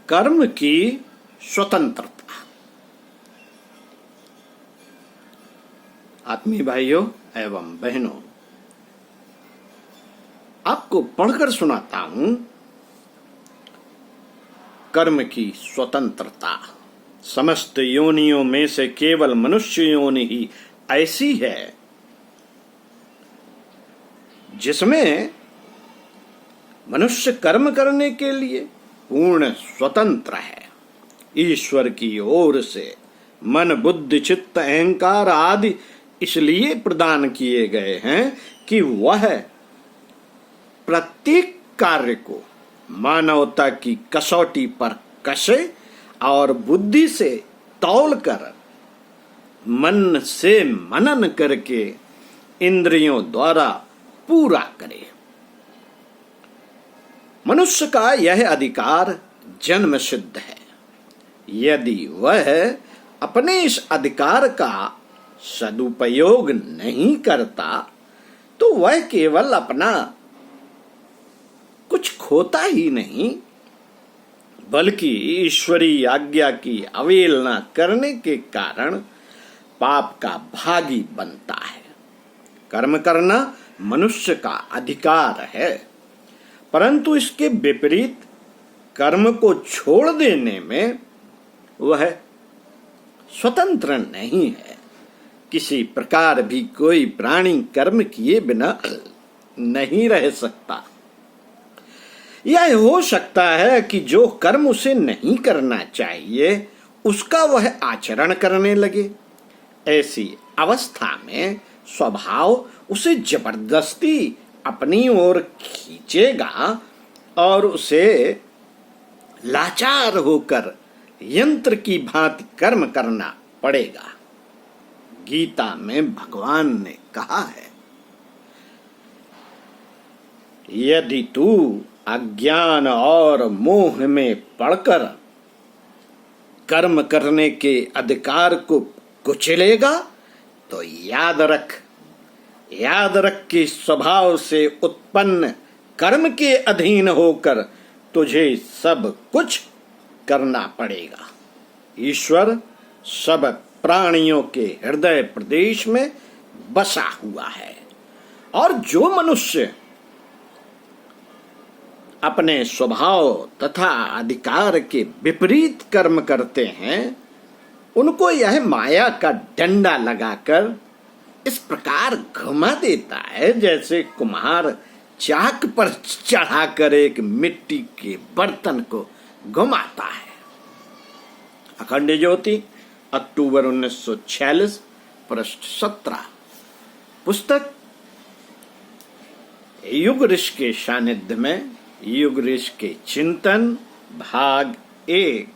कर्म की स्वतंत्रता। आत्मीय भाइयों एवं बहनों, आपको पढ़कर सुनाता हूं कर्म की स्वतंत्रता। समस्त योनियों में से केवल मनुष्य योनि ही ऐसी है जिसमें मनुष्य कर्म करने के लिए पूर्ण स्वतंत्र है। ईश्वर की ओर से मन, बुद्धि, चित्त, अहंकार आदि इसलिए प्रदान किए गए हैं कि वह प्रत्येक कार्य को मानवता की कसौटी पर कसे और बुद्धि से तौलकर मन से मनन करके इंद्रियों द्वारा पूरा करे। मनुष्य का यह अधिकार जन्म सिद्ध है। यदि वह अपने इस अधिकार का सदुपयोग नहीं करता तो वह केवल अपना कुछ खोता ही नहीं बल्कि ईश्वरीय आज्ञा की अवहेलना करने के कारण पाप का भागी बनता है। कर्म करना मनुष्य का अधिकार है, परंतु इसके विपरीत कर्म को छोड़ देने में वह स्वतंत्र नहीं है। किसी प्रकार भी कोई प्राणी कर्म किए बिना नहीं रह सकता। यह हो सकता है कि जो कर्म उसे नहीं करना चाहिए उसका वह आचरण करने लगे। ऐसी अवस्था में स्वभाव उसे जबरदस्ती अपनी ओर खींचेगा और उसे लाचार होकर यंत्र की भांति कर्म करना पड़ेगा। गीता में भगवान ने कहा है, यदि तू अज्ञान और मोह में पड़कर कर्म करने के अधिकार को कुचलेगा तो याद रख कि स्वभाव से उत्पन्न कर्म के अधीन होकर तुझे सब कुछ करना पड़ेगा। ईश्वर सब प्राणियों के हृदय प्रदेश में बसा हुआ है और जो मनुष्य अपने स्वभाव तथा अधिकार के विपरीत कर्म करते हैं उनको यह माया का डंडा लगाकर इस प्रकार घुमा देता है जैसे कुम्हार चाक पर चढ़ाकर एक मिट्टी के बर्तन को घुमाता है। अखंड ज्योति, अक्टूबर 1946, पृष्ठ 17। पुस्तक युग ऋषि के सानिध्य में युग ऋषि के चिंतन, भाग 1।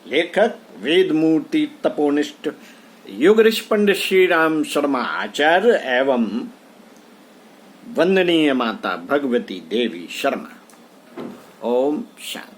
लेखक वेदमूर्ति तपोनिष्ठ युग ऋषि पंडित श्री राम शर्मा आचार्य एवं वंदनीय माता भगवती देवी शर्मा। ओम शांति।